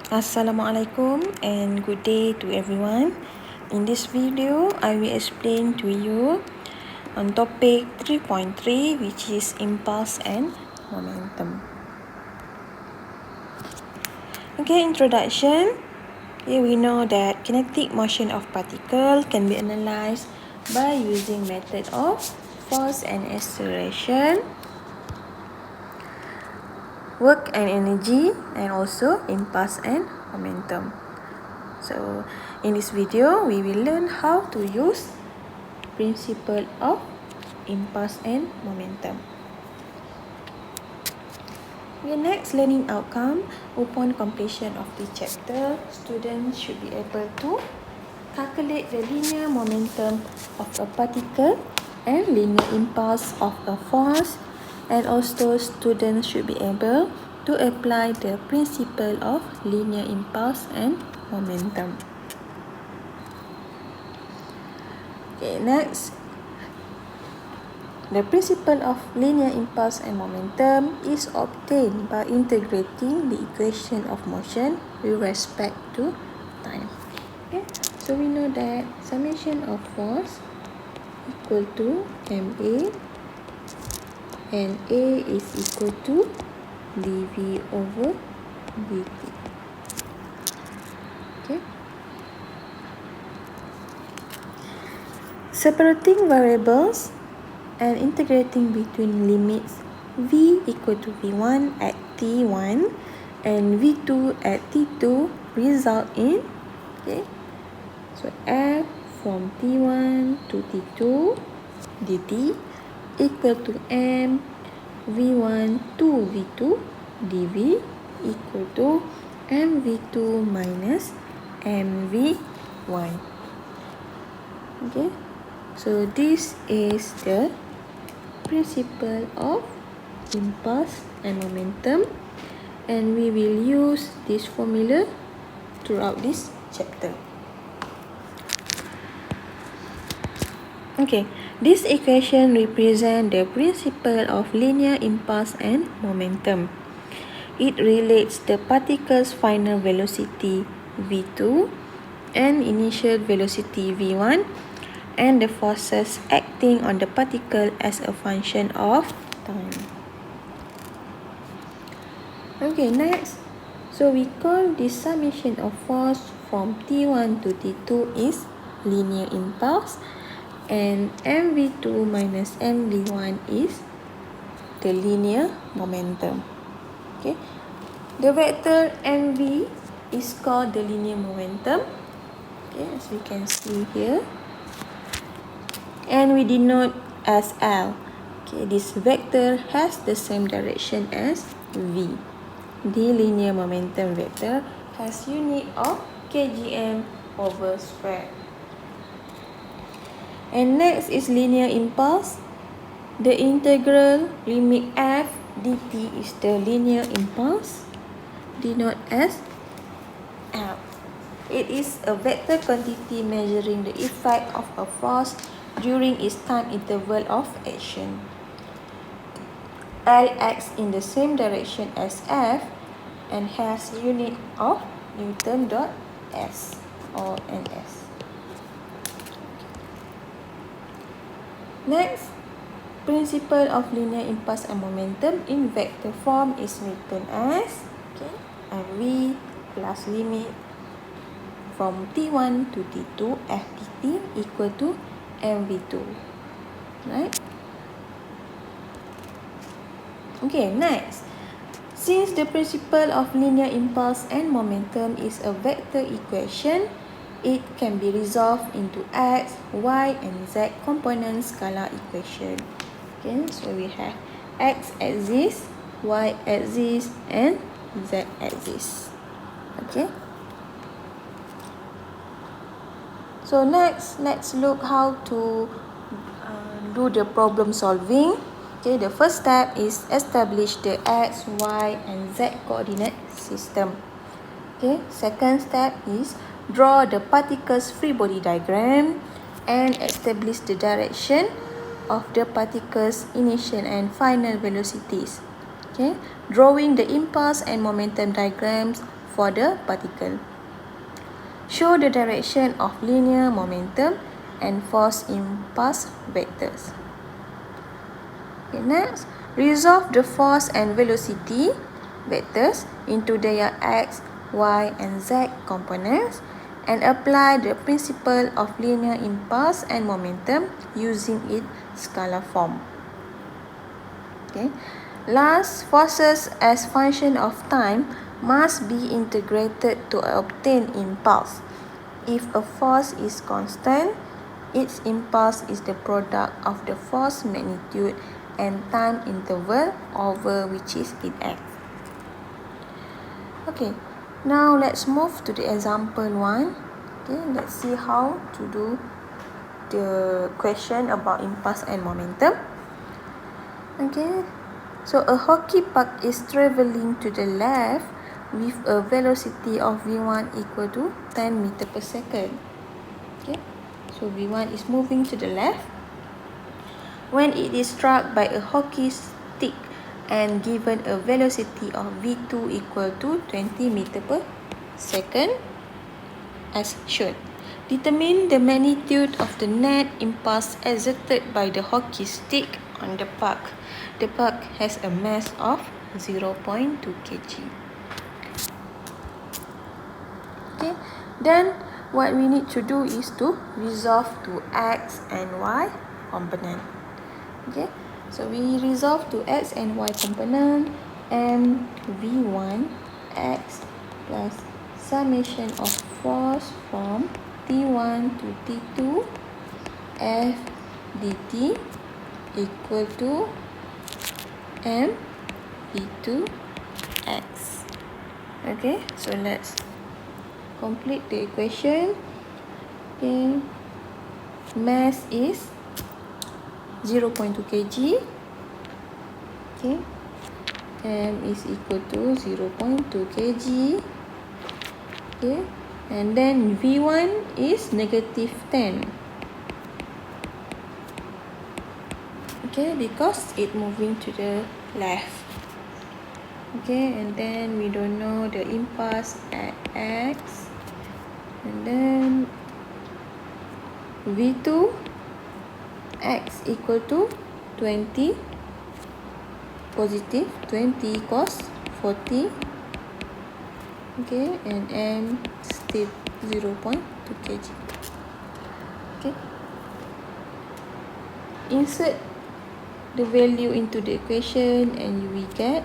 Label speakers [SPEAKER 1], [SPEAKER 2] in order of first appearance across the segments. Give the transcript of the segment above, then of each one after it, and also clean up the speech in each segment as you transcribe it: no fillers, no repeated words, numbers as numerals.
[SPEAKER 1] Assalamualaikum and good day to everyone. In this video, I will explain to you on topic 3.3, which is impulse and momentum. Okay, introduction. Here we know that kinetic motion of particle can be analyzed by using method of force and acceleration, work and energy, and also impulse and momentum. So in this video, we will learn how to use principle of impulse and momentum. The next learning outcome, upon completion of this chapter, students should be able to calculate the linear momentum of a particle and linear impulse of a force, and also students should be able to apply the principle of linear impulse and momentum. Okay, next, the principle of linear impulse and momentum is obtained by integrating the equation of motion with respect to time. Okay, so we know that summation of force equal to MA, and A is equal to dV over dt. Okay. Separating variables and integrating between limits V equal to V1 at T1 and V2 at T2 result in, okay, so F from T1 to T2 dt equal to M V1 to V2 dV equal to MV2 minus MV1. Okay, so this is the principle of impulse and momentum, and we will use this formula throughout this chapter. Okay, this equation represents the principle of linear impulse and momentum. It relates the particle's final velocity v2 and initial velocity v1 and the forces acting on the particle as a function of time. Okay, next, so we call this summation of force from T1 to T2 is linear impulse, and MV2 minus MV1 is the linear momentum. Okay, the vector MV is called the linear momentum, okay, as we can see here, and we denote as L. Okay, this vector has the same direction as V. The linear momentum vector has unit of kgm over square. And next is linear impulse. The integral limit f dt is the linear impulse, denoted as L. It is a vector quantity measuring the effect of a force during its time interval of action. L acts in the same direction as F and has unit of Newton dot S or NS. Next, principle of linear impulse and momentum in vector form is written as, okay, MV plus limit from T1 to T2 FDT equal to MV2, right? Okay, next, since the principle of linear impulse and momentum is a vector equation, it can be resolved into x, y, and z component scalar equation. Okay, so we have x-axis, y-axis, and z-axis. Okay. So next, let's look how to do the problem solving. Okay, the first step is establish the x, y, and z coordinate system. Okay, second step is draw the particle's free body diagram and establish the direction of the particle's initial and final velocities. Okay, drawing the impulse and momentum diagrams for the particle. Show the direction of linear momentum and force impulse vectors. Okay, next, resolve the force and velocity vectors into their x, y, and z components and apply the principle of linear impulse and momentum using its scalar form. Okay. Last, forces as function of time must be integrated to obtain impulse. If a force is constant, its impulse is the product of the force magnitude and time interval over which is it acts. Okay, now let's move to the example 1. Okay, let's see how to do the question about impulse and momentum. Okay, so a hockey puck is traveling to the left with a velocity of v1 equal to 10 meter per second. Okay, so v1 is moving to the left. When it is struck by a hockey stick and given a velocity of v2 equal to 20 meter per second as shown. Determine the magnitude of the net impulse exerted by the hockey stick on the puck. The puck has a mass of 0.2 kg. Okay, then what we need to do is to resolve to x and y component. Okay, so we resolve to x and y component, and v1 x plus summation of force from T1 to T2 F dt equal to m v2 x. Okay, so let's complete the equation. Okay, mass is 0.2 kg. Okay, m is equal to 0.2 kg. Okay, and then v1 is negative 10. Okay, because it moving to the left. Okay, and then we don't know the impulse at x, and then v2 x equal to 20 positive 20 cos 40. Okay, and m still 0.2 kg. Okay, insert the value into the equation and you will get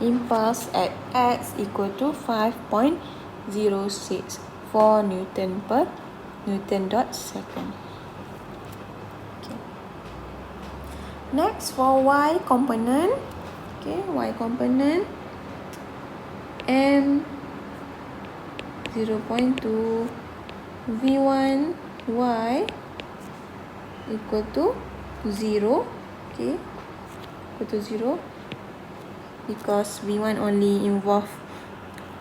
[SPEAKER 1] impulse at x equal to 5.064 Newton per Newton dot second. Okay. Next, for y component. Okay, y component, m 0.2 v1 y equal to 0. Okay, equal to 0 because v1 only involve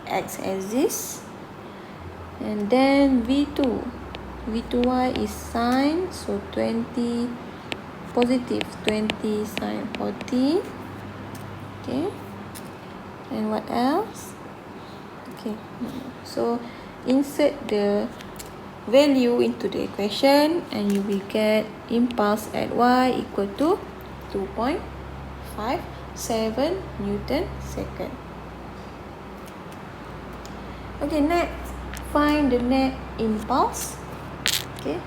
[SPEAKER 1] x as this, and then v2y is sine, so 20 positive 20 sine 40. Okay, and what else? Okay, so insert the value into the equation and you will get impulse at y equal to 2.57 Newton second. Okay, next, find the net impulse. Okay,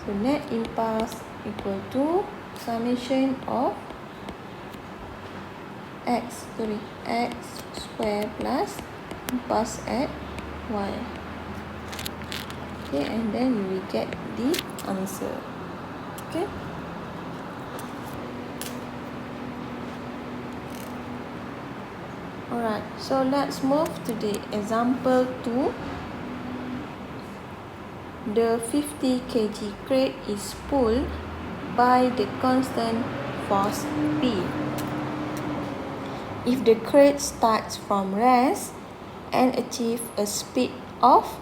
[SPEAKER 1] so net impulse equal to summation of x square plus impulse at y. Okay, and then you will get the answer. Okay, alright, so let's move to the example 2. The 50 kg crate is pulled by the constant force P. If the crate starts from rest and achieves a speed of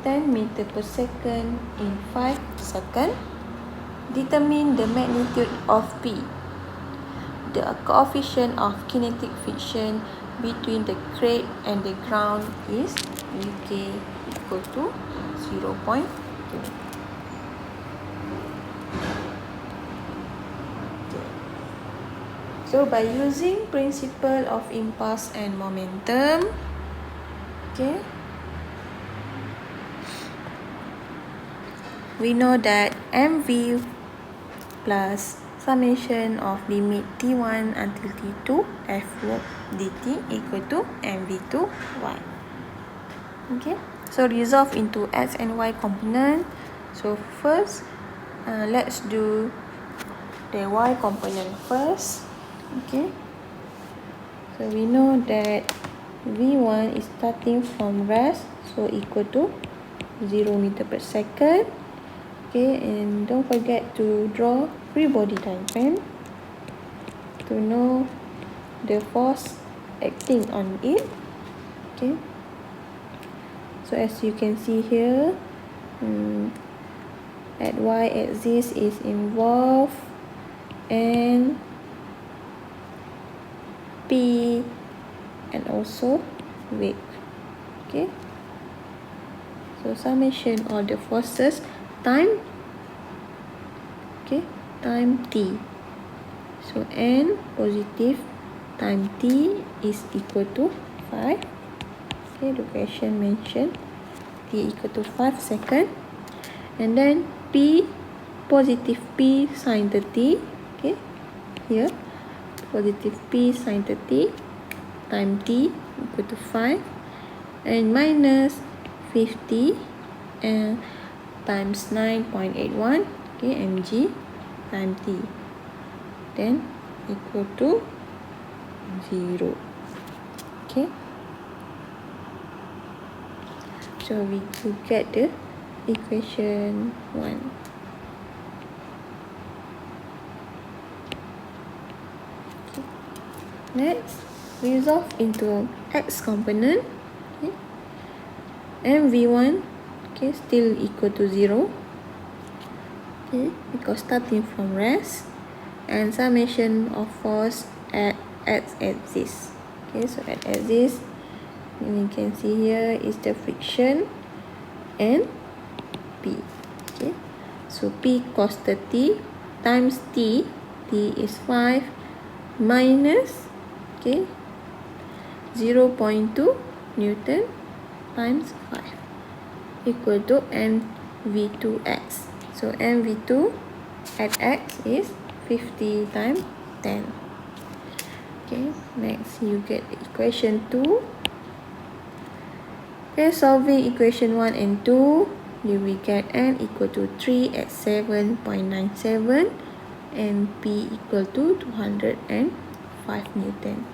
[SPEAKER 1] 10 meter per second in 5 seconds, determine the magnitude of P, the coefficient of kinetic friction, between the crate and the ground is Vk equal to 0.2. So by using principle of impulse and momentum, okay, we know that mv plus summation of limit t1 until t2 f dt equal to mv2y. Okay, so resolve into x and y component. So first, let's do the y component first. Okay, so we know that v1 is starting from rest, so equal to 0 meter per second. Okay, and don't forget to draw free body diagram to know the force acting on it. Okay, so as you can see here, at y-axis is involved and P and also weight. Okay, so summation of the forces time, okay, time T. So N positive time T is equal to 5. Okay, the question mentioned T equal to 5 seconds. And then P positive P sin 30. Okay, here positive P sin 30 time T equal to 5 and minus 50 times 9.81, okay, mg time T, then equal to 0. Okay, so we could get the equation 1. Next, resolve into x component. Okay, mv1, okay, still equal to 0. Okay, because starting from rest, and summation of force at x-axis. Okay, so at axis, you can see here is the friction and P. Okay, so P cos 30 times T is 5 minus, okay, 0.2 Newton times 5 equal to mv2x. So mv2 at x is 50 times 10. Okay, next you get equation 2. Okay, solving equation 1 and 2, you will get n equal to 3 at 7.97 and P equal to 205 Newton.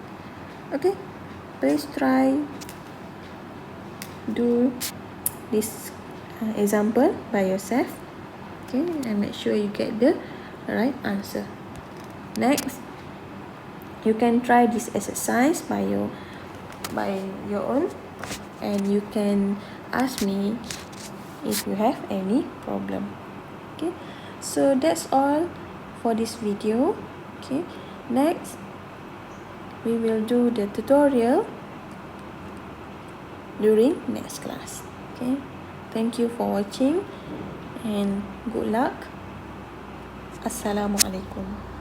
[SPEAKER 1] Okay, please try do this example by yourself. Okay, and make sure you get the right answer. Next, you can try this exercise by your own, and you can ask me if you have any problem. Okay, so that's all for this video. Okay, next we will do the tutorial during next class. Okay, thank you for watching and good luck. Assalamualaikum.